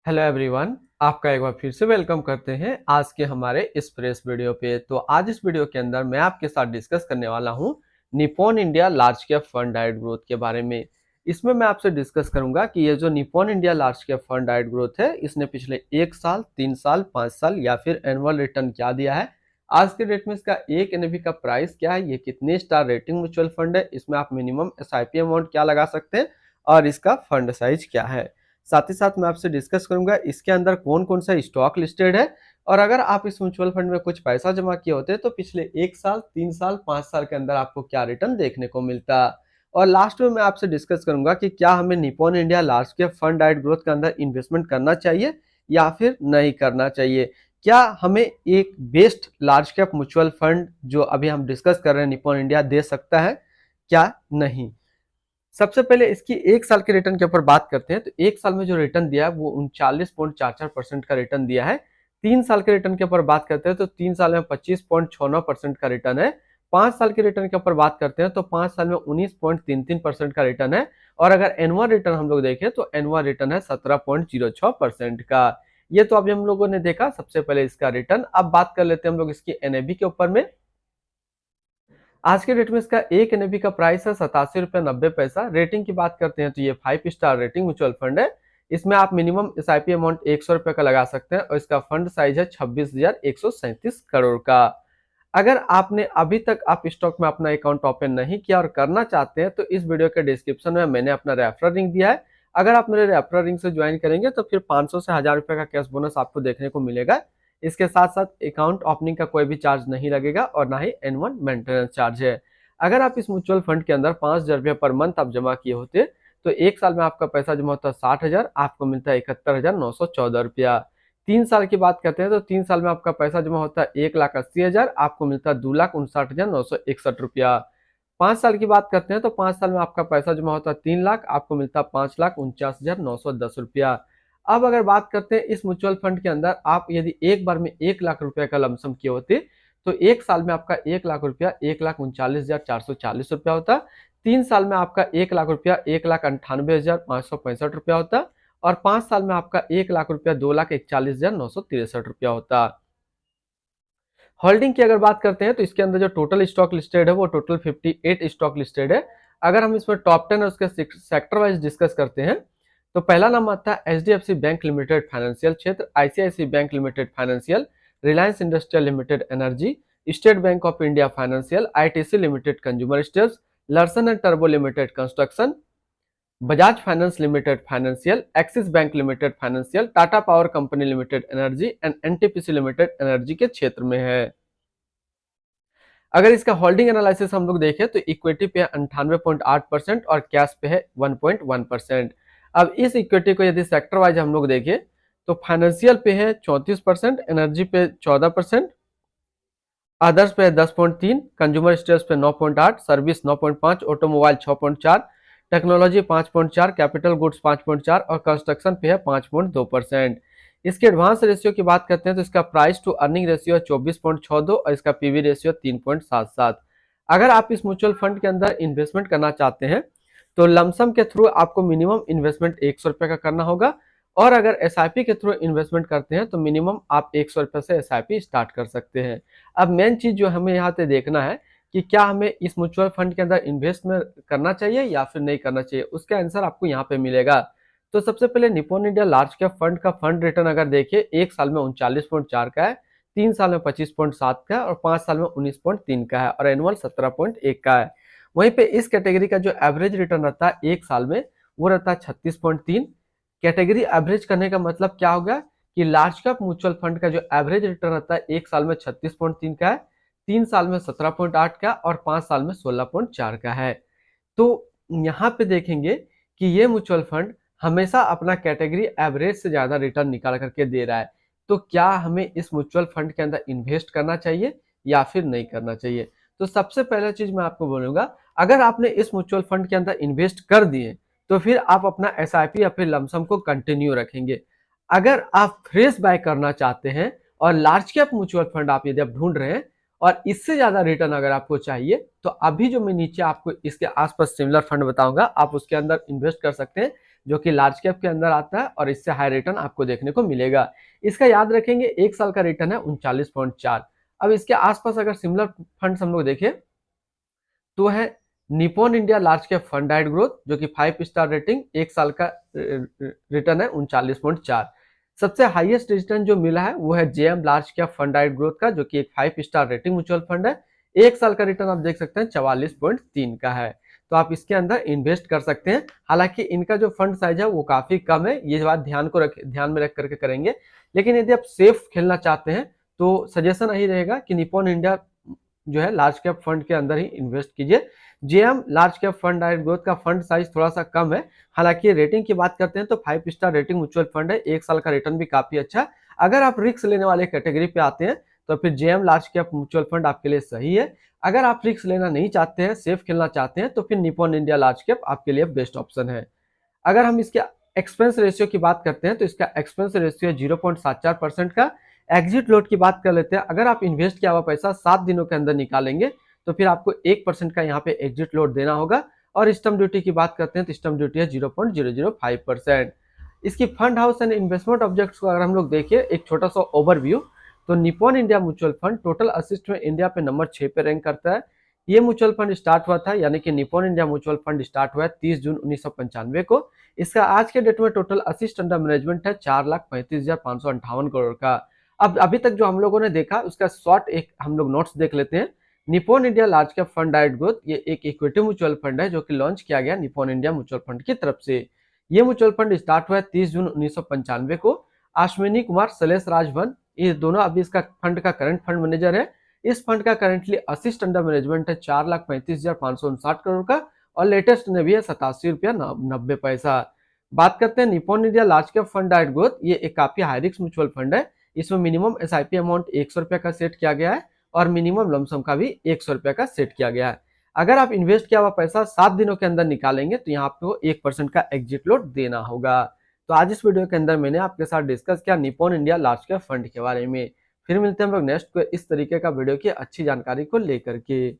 Hello everyone, आपका एक बार फिर से वेलकम करते हैं आज के हमारे इस फ्रेश वीडियो पे। तो आज इस वीडियो के अंदर मैं आपके साथ डिस्कस करने वाला हूं Nippon India large cap fund direct growth के बारे में। इसमें मैं आपसे डिस्कस करूंगा कि ये जो Nippon India large cap fund direct growth है, इसने पिछले 1 साल, 3 साल, 5 साल या फिर एनुअल रिटर्न क्या दिया है, आज के डेट में इसका एक एनएवी का प्राइस क्या है, ये कितने स्टार रेटिंग म्यूचुअल फंड है, इसमें आप मिनिमम एसआईपी अमाउंट क्या लगा सकते हैं और इसका फंड साइज क्या है। साथ ही साथ मैं आपसे डिस्कस करूंगा इसके अंदर कौन कौन सा स्टॉक लिस्टेड है, और अगर आप इस म्यूचुअल फंड में कुछ पैसा जमा किए होते तो पिछले 1 साल, 3 साल, 5 साल के अंदर आपको क्या रिटर्न देखने को मिलता। और लास्ट में मैं आपसे डिस्कस करूंगा कि क्या हमें Nippon India large cap fund direct growth के अंदर इन्वेस्टमेंट करना चाहिए या फिर नहीं करना चाहिए। क्या हमें एक best large cap mutual fund जो अभी हम डिस्कस कर रहे हैं निप्पॉन इंडिया दे सकता है, क्या नहीं। सबसे पहले इसकी 1 साल के रिटर्न के ऊपर बात करते हैं। तो 1 साल में जो रिटर्न दिया है वो 39.44% का रिटर्न दिया है। 3 साल के रिटर्न के ऊपर बात करते हैं तो 3 साल में 25.69% का रिटर्न है। 5 साल के रिटर्न के ऊपर बात करते हैं तो 5 साल में 19.33% का रिटर्न है। और अगर एनुअल रिटर्न हम लोग देखें तो एनुअल रिटर्न है 17.06% का। ये तो अभी हम लोगों ने देखा सबसे पहले इसका रिटर्न। अब बात कर लेते हैं हम लोग इसकी एनएवी के ऊपर में। आज के डेट में इसका एक एनएवी का प्राइस है 87 रुपये 90 पैसा। रेटिंग की बात करते हैं तो ये 5 स्टार रेटिंग म्यूचुअल फंड है। इसमें आप मिनिमम एसआईपी अमाउंट 100 रुपये का लगा सकते हैं और इसका फंड साइज है 26,137 करोड़ का। अगर आपने अभी तक आप स्टॉक में अपना अकाउंट ओपन नहीं किया और करना चाहते हैं तो इस वीडियो के डिस्क्रिप्शन में मैंने अपना रेफरल लिंक दिया है। अगर आप मेरे रेफरल लिंक से ज्वाइन करेंगे तो फिर 500 से 1000 रुपये का कैश बोनस आपको देखने को मिलेगा। इसके साथ साथ अकाउंट ओपनिंग का कोई भी चार्ज नहीं लगेगा और ना ही एनुअल मेंटेनेंस चार्ज है। अगर आप इस म्यूचुअल फंड के अंदर 5,000 रुपये पर मंथ आप जमा किए होते तो 1 साल में आपका पैसा जमा होता है 60,000, आपको मिलता है 71,914 रुपया। 3 साल की बात करते हैं तो 3 साल में आपका पैसा जमा होता है 1,80,000, आपको मिलता है 2,59,961 रुपया। 5 साल की बात करते हैं तो 5 साल में आपका पैसा जमा होता है 3 लाख, आपको मिलता है 5,49,910 रुपया। अब अगर बात करते हैं इस म्यूचुअल फंड के अंदर आप यदि एक बार में 1 लाख रुपए का लमसम किए होते तो 1 साल में आपका 1 लाख रुपया 1,39,440 रुपया होता। 3 साल में आपका 1 लाख रुपया 1,98,565 रुपया होता। और 5 साल में आपका 1 लाख रुपया 2,41,963 रुपया होता। होल्डिंग की अगर बात करते हैं तो इसके अंदर जो टोटल स्टॉक लिस्टेड है वो टोटल 58 स्टॉक लिस्टेड है। अगर हम इसमें टॉप 10 और उसके सेक्टर वाइज डिस्कस करते हैं तो पहला नाम आता है एचडीएफसी बैंक लिमिटेड फाइनेंशियल क्षेत्र, ICICI bank limited financial, Reliance industrial limited energy, state bank of India financial, ITC limited consumer states, Larsen and टर्बो limited construction, Bajaj finance limited financial, Axis bank limited financial, Tata power company limited energy and NTPC limited energy के क्षेत्र में है। अगर इसका holding analysis हम लोग देखें तो इक्विटी पे 98.8% और कैश पे है 1.1%। अब इस इक्विटी को यदि सेक्टर वाइज हम लोग देखें तो फाइनेंशियल पे है 34%, एनर्जी पे 14%, अदर्स पे 10.3, कंज्यूमर स्टेट्स पे 9.8, service 9.5, automobile 6.4, technology 5.4, capital goods 5.4 और कंस्ट्रक्शन पे है 5.2%। इसके एडवांस रेशियो की बात करते हैं तो इसका प्राइस टू अर्निंग रेशियो है 24.62 और इसका पीवी रेशियो 3.77। अगर आप इस म्यूचुअल फंड के अंदर इन्वेस्टमेंट करना चाहते हैं तो लमसम के थ्रू आपको मिनिमम इन्वेस्टमेंट 100 रुपये का करना होगा। और अगर एसआईपी के थ्रू इन्वेस्टमेंट करते हैं तो मिनिमम आप 100 रुपये से एसआईपी स्टार्ट कर सकते हैं। अब मेन चीज जो हमें यहाँ पे देखना है कि क्या हमें इस म्यूचुअल फंड के अंदर इन्वेस्टमेंट करना चाहिए या फिर नहीं करना चाहिए, उसका आंसर आपको यहाँ पे मिलेगा। तो सबसे पहले Nippon India large cap fund का फंड रिटर्न अगर देखिए 1 साल में 39.4 का है, 3 साल में 25.7 का है और 5 साल में 19.3 का है और एनुअल 17.1 का है। वहीं पे इस कैटेगरी का जो एवरेज रिटर्न रहता है 1 साल में वो रहता है 36.3। कैटेगरी एवरेज करने का मतलब क्या होगा कि लार्ज कैप म्यूचुअल फंड का जो एवरेज रिटर्न रहता है 1 साल में 36.3 का है, 3 साल में 17.8 का और 5 साल में 16.4 का है। तो यहाँ पे देखेंगे कि ये म्यूचुअल फंड हमेशा अपना कैटेगरी एवरेज से ज्यादा रिटर्न निकाल करके दे रहा है। तो क्या हमें इस म्यूचुअल फंड के अंदर इन्वेस्ट करना चाहिए या फिर नहीं करना चाहिए। तो सबसे पहला चीज मैं आपको बोलूंगा, अगर आपने इस म्यूचुअल फंड के अंदर इन्वेस्ट कर दिए तो फिर आप अपना एसआईपी या फिर लमसम को कंटिन्यू रखेंगे। अगर आप फ्रेश बाय करना चाहते हैं और लार्ज कैप म्यूचुअल फंड आप यदि आप ढूंढ रहे हैं और इससे ज्यादा रिटर्न अगर आपको चाहिए तो अभी जो मैं नीचे आपको इसके आसपास सिमिलर फंड बताऊंगा आप उसके अंदर इन्वेस्ट कर सकते हैं। जो कि लार्ज कैप के अंदर आता है और इससे हाई रिटर्न आपको देखने को मिलेगा। इसका याद रखेंगे 1 साल का रिटर्न है 39.4। अब इसके आसपास अगर सिमिलर फंड्स हम लोग देखें तो है Nippon India large cap fund diet growth, जो कि 5 स्टार रेटिंग, 1 साल का रिटर्न है 39.4। सबसे हाईएस्ट रिटर्न जो मिला है वो है JM large cap fund diet growth का, जो कि एक 5 स्टार रेटिंग म्यूचुअल फंड है। 1 साल का रिटर्न आप देख सकते हैं 44.3 का है। तो आप इसके अंदर इन्वेस्ट कर सकते हैं। हालांकि इनका जो फंड साइज है वो काफी कम है, ये बात ध्यान में रख करके करेंगे। लेकिन यदि आप सेफ खेलना चाहते हैं तो सजेशन यही रहेगा कि निपॉन इंडिया जो है लार्ज कैप फंड के अंदर ही इन्वेस्ट कीजिए। JM large cap fund direct growth का फंड साइज थोड़ा सा कम है। हालांकि रेटिंग की बात करते हैं तो 5 स्टार रेटिंग म्यूचुअल फंड है, 1 साल का रिटर्न भी काफी अच्छा। अगर आप रिस्क लेने वाले कैटेगरी पे आते हैं तो फिर JM large cap mutual fund आपके लिए सही है। अगर आप रिस्क लेना नहीं चाहते हैं, सेफ खेलना चाहते हैं, तो फिर निपॉन इंडिया लार्ज कैप आपके लिए बेस्ट ऑप्शन है। अगर हम इसके एक्सपेंस रेशियो की बात करते हैं तो इसका एक्सपेंस रेशियो 0.74% का। एग्जिट लोड की बात कर लेते हैं, अगर आप इन्वेस्ट किया हुआ पैसा 7 दिनों के अंदर निकालेंगे तो फिर आपको 1% का यहाँ पे एग्जिट लोड देना होगा। और स्टम्प ड्यूटी की बात करते हैं तो स्टम्प ड्यूटी है 0.005%। इसकी fund house and investment objects को अगर हम लोग देखिए एक छोटा सा ओवरव्यू, तो Nippon India mutual fund total assist में इंडिया पे नंबर 6 पे रैंक करता है। ये म्यूचुअल फंड स्टार्ट हुआ था, यानी कि Nippon India mutual fund start हुआ है 30 जून 1995 को। इसका आज के डेट में टोटल असिस्ट अंडर मैनेजमेंट है 4,35,558 करोड़ का। अब अभी तक जो हम लोगों ने देखा उसका शॉर्ट एक हम लोग नोट्स देख लेते हैं। Nippon India large cap fund direct growth ये एक इक्विटी म्यूचुअल फंड है जो कि लॉन्च किया गया निपॉन इंडिया म्यूचुअल फंड की तरफ से। ये म्यूचुअल फंड स्टार्ट हुआ है 30 जून 1995 को। अश्विनी कुमार, शैलेश राजभन, ये दोनों अभी इसका फंड का करंट फंड मैनेजर है। इस फंड का करंटली असिस्ट अंडर मैनेजमेंट है 4,35,559 करोड़ का और लेटेस्ट ने भी है 87 रुपया 90 पैसा। बात करते हैं Nippon India large cap fund direct growth, ये एक काफी हाई रिस्क म्यूचुअल फंड है। इसमें मिनिमम एसआईपी अमाउंट 100 रुपया का सेट किया गया है और मिनिमम लमसम का भी 100 रुपया का सेट किया गया है। अगर आप इन्वेस्ट किया हुआ पैसा 7 दिनों के अंदर निकालेंगे तो यहाँ आपको 1% का एग्जिट लोड देना होगा। तो आज इस वीडियो के अंदर मैंने आपके साथ डिस्कस किया Nippon India large cap fund के बारे में। फिर मिलते हैं हम लोग नेक्स्ट को इस तरीके का वीडियो की अच्छी जानकारी को लेकर के।